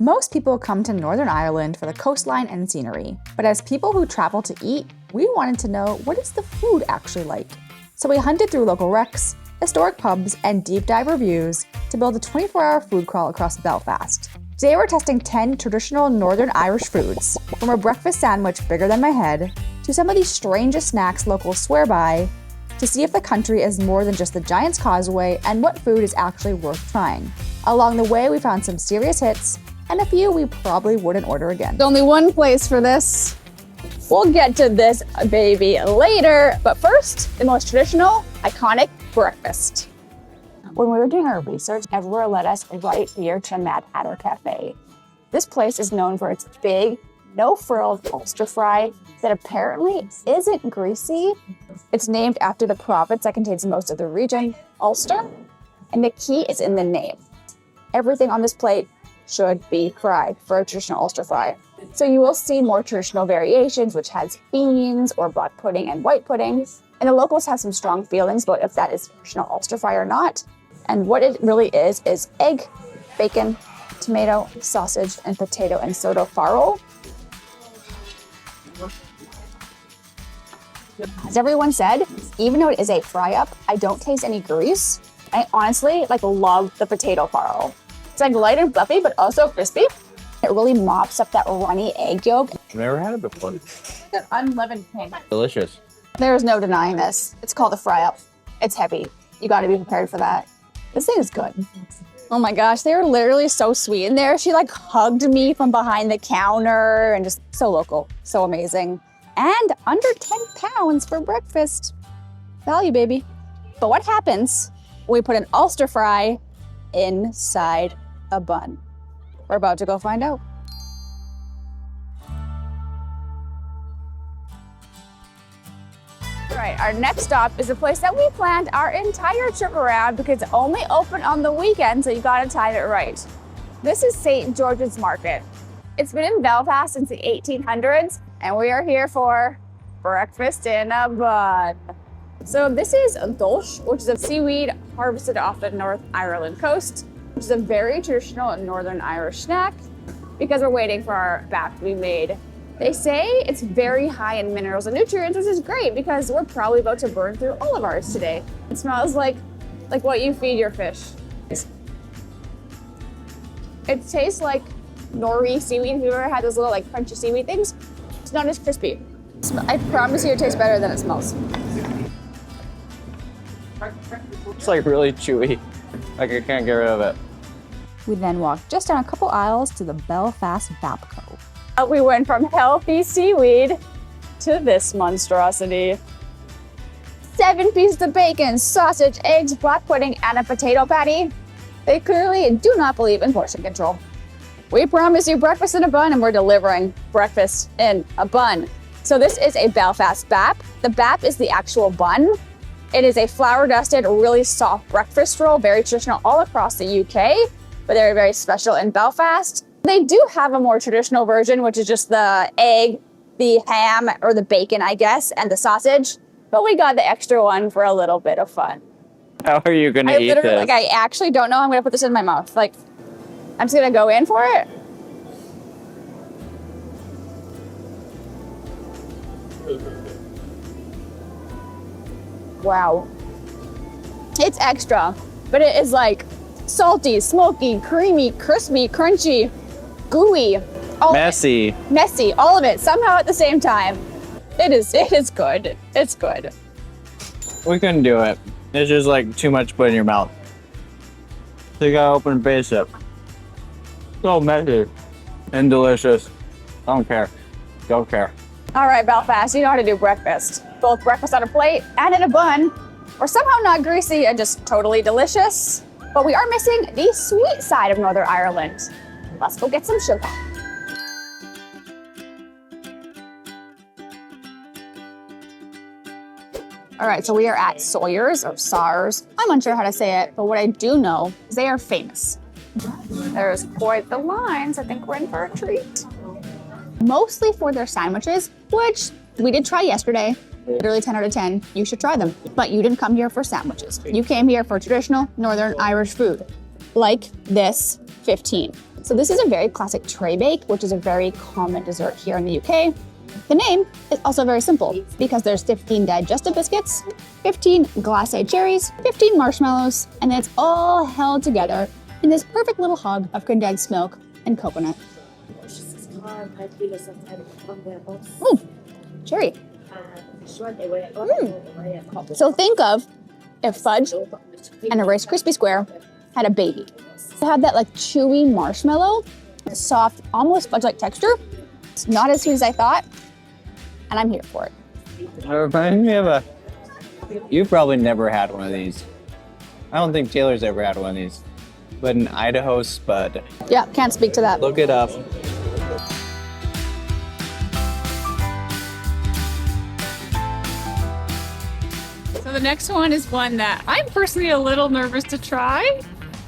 Most people come to Northern Ireland for the coastline and scenery, but as people who travel to eat, we wanted to know, what is the food actually like? So we hunted through local recs, historic pubs, and deep dive reviews to build a 24-hour food crawl across Belfast. Today we're testing 10 traditional Northern Irish foods, from a breakfast sandwich bigger than my head, to some of the strangest snacks locals swear by, to see if the country is more than just the Giant's Causeway and what food is actually worth trying. Along the way, we found some serious hits, and a few we probably wouldn't order again. There's only one place for this. We'll get to this baby later, but first, the most traditional, iconic breakfast. When we were doing our research, Everywhere led us right here to Mad Hatter Cafe. This place is known for its big, no-frilled Ulster fry that apparently isn't greasy. It's named after the province that contains most of the region, Ulster, and the key is in the name. Everything on this plate should be fried for a traditional Ulster fry. So you will see more traditional variations, which has beans or black pudding and white pudding. And the locals have some strong feelings about if that is traditional Ulster fry or not. And what it really is egg, bacon, tomato, sausage, and potato and soda farro. As everyone said, even though it is a fry-up, I don't taste any grease. I honestly love the potato farro. It's light and fluffy, but also crispy. It really mops up that runny egg yolk. I've never had it before. An unleavened pancake. Delicious. There's no denying this. It's called a fry-up. It's heavy. You gotta be prepared for that. This thing is good. Oh my gosh, they were literally so sweet in there. She hugged me from behind the counter and just so local, so amazing. And under 10 pounds for breakfast. Value, baby. But what happens when we put an Ulster fry inside a bun? We're about to go find out. All right, our next stop is a place that we planned our entire trip around because it's only open on the weekend, so you gotta time it right. This is St. George's Market. It's been in Belfast since the 1800s, and we are here for breakfast in a bun. So this is dulse, which is a seaweed harvested off the North Ireland coast, which is a very traditional Northern Irish snack because we're waiting for our BAP to be made. They say it's very high in minerals and nutrients, which is great because we're probably about to burn through all of ours today. It smells like what you feed your fish. It tastes like nori seaweed. Have you ever had those little crunchy seaweed things? It's not as crispy. I promise you it tastes better than it smells. It's really chewy. I can't get rid of it. We then walked just down a couple aisles to the Belfast BAP. We went from healthy seaweed to this monstrosity. 7 pieces of bacon, sausage, eggs, black pudding, and a potato patty. They clearly do not believe in portion control. We promise you breakfast in a bun, and we're delivering breakfast in a bun. So this is a Belfast BAP. The BAP is the actual bun. It is a flour-dusted, really soft breakfast roll, very traditional all across the UK, but they're very special in Belfast. They do have a more traditional version, which is just the egg, the ham, or the bacon, I guess, and the sausage. But we got the extra one for a little bit of fun. How are you gonna eat this? I actually don't know how I'm gonna put this in my mouth. I'm just gonna go in for it. Wow. It's extra, but it is salty, smoky, creamy, crispy, crunchy, gooey. Messy. Messy, all of it, somehow at the same time. It is good. It's good. We couldn't do it. It's just too much to put in your mouth. So you gotta open and face it. So messy and delicious. I don't care. Don't care. All right, Belfast, you know how to do breakfast. Both breakfast on a plate and in a bun. We're somehow not greasy and just totally delicious. But we are missing the sweet side of Northern Ireland. Let's go get some sugar. All right, so we are at Sawyer's or Sars. I'm unsure how to say it, but what I do know is they are famous. There's quite the lines. I think we're in for a treat. Mostly for their sandwiches, which we did try yesterday. Literally 10 out of 10. You should try them. But you didn't come here for sandwiches. You came here for traditional Northern Irish food. Like this 15. So this is a very classic tray bake, which is a very common dessert here in the UK. The name is also very simple because there's 15 digestive biscuits, 15 glacé cherries, 15 marshmallows, and then it's all held together in this perfect little hug of condensed milk and coconut. Cherry. So think of if fudge and a Rice Krispie square had a baby. It had that like chewy marshmallow, soft, almost fudge-like texture. It's not as sweet as I thought, and I'm here for it. It reminds me of you've probably never had one of these. I don't think Taylor's ever had one of these, but an Idaho Spud. Yeah, can't speak to that. Look it up. So the next one is one that I'm personally a little nervous to try,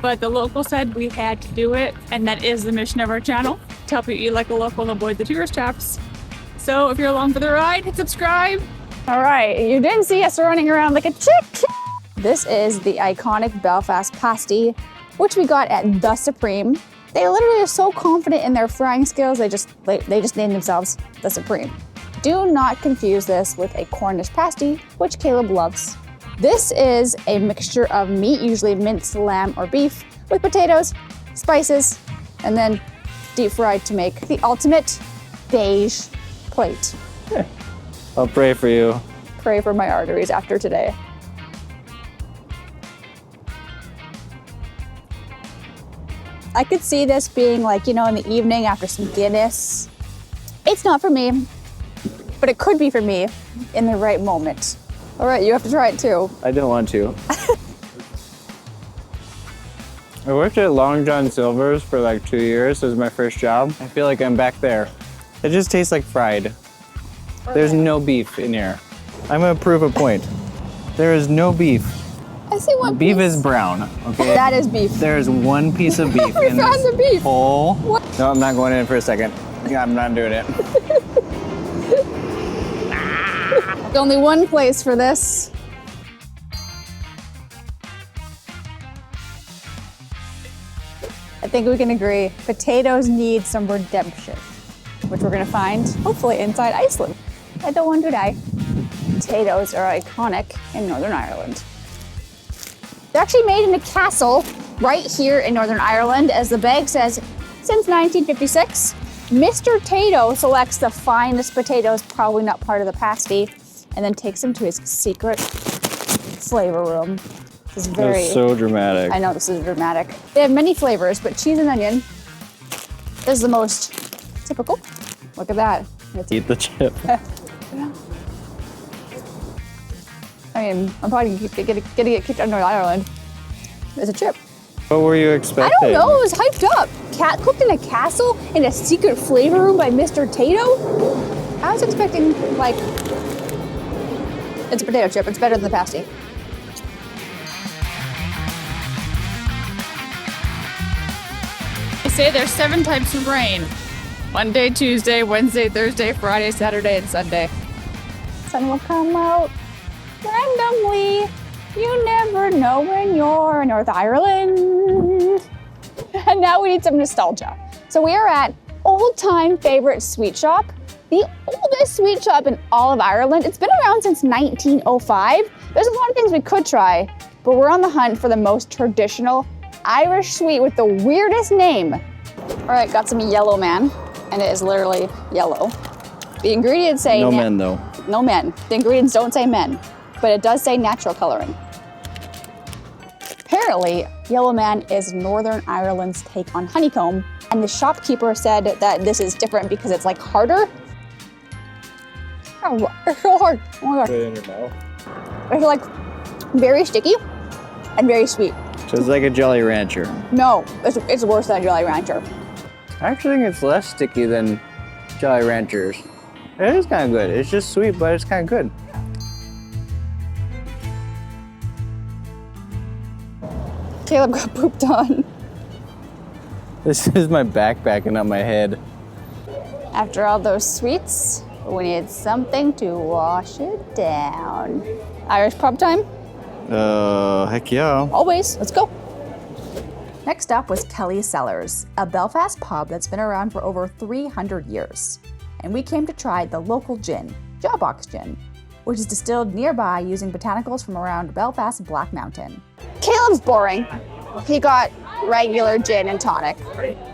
but the local said we had to do it, and that is the mission of our channel, to help you eat like a local and avoid the tourist traps. So if you're along for the ride, hit subscribe. All right, you didn't see us running around like a chick. This is the iconic Belfast pasty, which we got at The Supreme. They literally are so confident in their frying skills, they just named themselves The Supreme. Do not confuse this with a Cornish pasty, which Caleb loves. This is a mixture of meat, usually minced lamb or beef, with potatoes, spices, and then deep fried to make the ultimate beige plate. I'll pray for you. Pray for my arteries after today. I could see this being like, you know, in the evening after some Guinness. It's not for me, but it could be for me in the right moment. All right, you have to try it too. I don't want to. I worked at Long John Silver's for like 2 years. It was my first job. I feel like I'm back there. It just tastes like fried. There's no beef in here. I'm gonna prove a point. There is no beef. I see one Beef piece. is brown, okay? That is beef. There's one piece of beef We in found this the beef. whole. What? No, I'm not going in for a second. Yeah, I'm not doing it. There's only one place for this. I think we can agree. Potatoes need some redemption, which we're gonna find, hopefully, inside Iceland. I don't want to die. Potatoes are iconic in Northern Ireland. They're actually made in a castle right here in Northern Ireland, as the bag says, since 1956. Mr. Tayto selects the finest potatoes, probably not part of the pasty, and then takes them to his secret flavor room. This is very... That's so dramatic. I know this is dramatic. They have many flavors, but cheese and onion is the most typical. Look at that. Eat the chip. I mean, I'm probably gonna get kicked out of Northern Ireland. There's a chip. What were you I expecting? don't know, it was hyped up. Cat cooked in a castle in a secret flavor room by Mr. Tayto? I was expecting, like, it's a potato chip. It's better than the pasty. They say there's 7 types of rain. Monday, Tuesday, Wednesday, Thursday, Friday, Saturday, and Sunday. Sun will come out randomly. You never know when you're in North Ireland. And now we need some nostalgia. So we are at old-time favorite sweet shop, the oldest sweet shop in all of Ireland. It's been around since 1905. There's a lot of things we could try, but we're on the hunt for the most traditional Irish sweet with the weirdest name. All right, got some yellowman, and it is literally yellow. The ingredients say No men, though. no men. The ingredients don't say men, but it does say natural coloring. Apparently, yellowman is Northern Ireland's take on honeycomb, and the shopkeeper said that this is different because it's like harder. Oh, it's so hard. Oh my gosh. Put it in your mouth. It's like very sticky and very sweet. So it's like a Jolly Rancher. No, it's worse than a Jolly Rancher. I actually think it's less sticky than Jolly Ranchers. It is kind of good. It's just sweet, but it's kind of good. Caleb got pooped on. This is my backpack and not my head. After all those sweets, we need something to wash it down. Irish pub time? Heck yeah. Always. Let's go. Next up was Kelly's Cellars, a Belfast pub that's been around for over 300 years. And we came to try the local gin, Jawbox Gin, which is distilled nearby using botanicals from around Belfast Black Mountain. Caleb's boring. He got regular gin and tonic.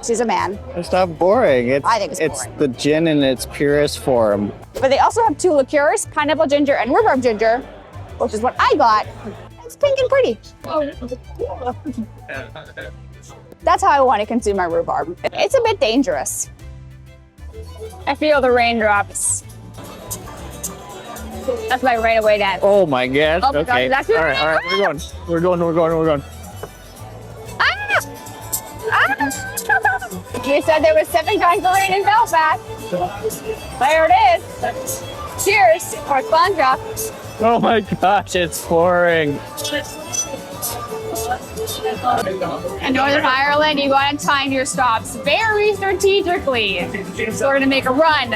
He's a man. It's not boring. I think it's it's boring. the gin in its purest form. But they also have 2 liqueurs, pineapple ginger and rhubarb ginger, which is what I got. It's pink and pretty. That's how I want to consume my rhubarb. It's a bit dangerous. I feel the raindrops. That's my right away dance. Oh my gosh. Oh my Okay. God, that's your all right. We're going. Ah! Ah! We said there was 7 kinds of rain in Belfast. There it is. Cheers for Sandra. Oh my gosh, it's pouring. In Northern Ireland, you gotta time your stops very strategically. So we're gonna make a run.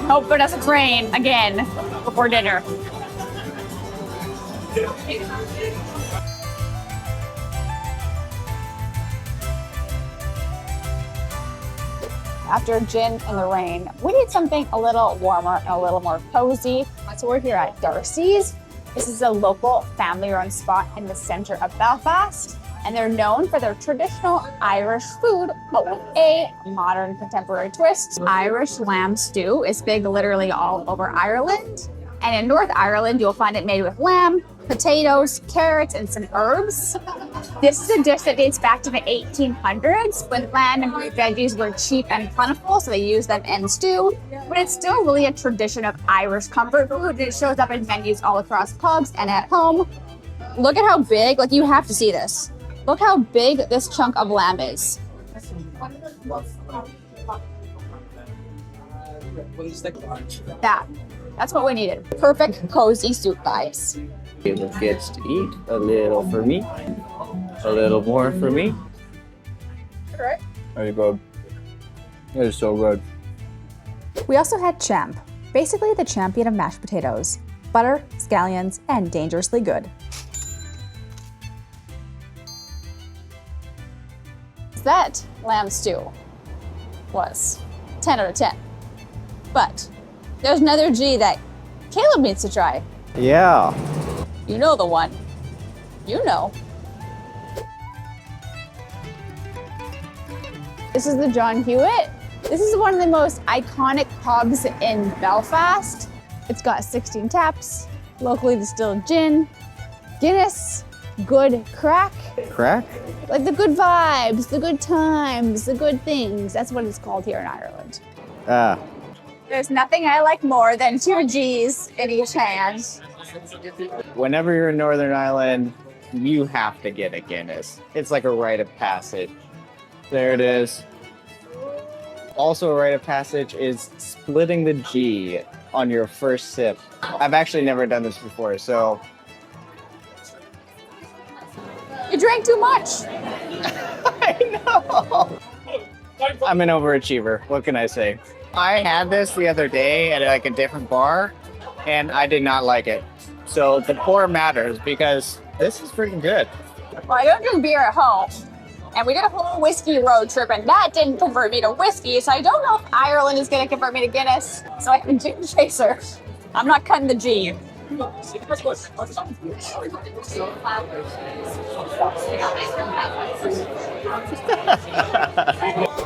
Hope it doesn't rain again before dinner. After gin and the rain, we need something a little warmer and a little more cozy. So we're here at Darcy's. This is a local family-run spot in the center of Belfast, and they're known for their traditional Irish food, but with a modern contemporary twist. Irish lamb stew is big literally all over Ireland, and in North Ireland, you'll find it made with lamb, potatoes, carrots, and some herbs. This is a dish that dates back to the 1800s when lamb and root veggies were cheap and plentiful, so they used them in stew. But it's still really a tradition of Irish comfort food, and it shows up in menus all across pubs and at home. Look at how big, like you have to see this. Look how big this chunk of lamb is. That's what we needed. Perfect, cozy soup vibes. Caleb gets to eat a little for me, a little more for me. Right. There you go. It is so good. We also had champ, basically the champion of mashed potatoes. Butter, scallions, and dangerously good. That lamb stew was 10 out of 10. But there's another G that Caleb needs to try. Yeah. You know the one. You know. This is the John Hewitt. This is one of the most iconic pubs in Belfast. It's got 16 taps, locally distilled gin, Guinness, good crack. Crack? Like the good vibes, the good times, the good things. That's what it's called here in Ireland. Ah. There's nothing I like more than 2 G's in each hand. Whenever you're in Northern Ireland, you have to get a Guinness. It's like a rite of passage. There it is. Also a rite of passage is splitting the G on your first sip. I've actually never done this before, so. You drank too much. I know. I'm an overachiever. What can I say? I had this the other day at like a different bar, and I did not like it. So the pour matters because this is freaking good. Well, I don't drink beer at home. And we did a whole whiskey road trip, and that didn't convert me to whiskey. So I don't know if Ireland is going to convert me to Guinness. So I have a gin chaser. I'm not cutting the G.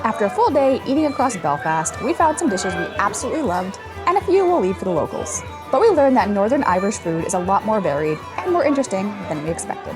After a full day eating across Belfast, we found some dishes we absolutely loved, and a few we'll leave for the locals. But we learned that Northern Irish food is a lot more varied and more interesting than we expected.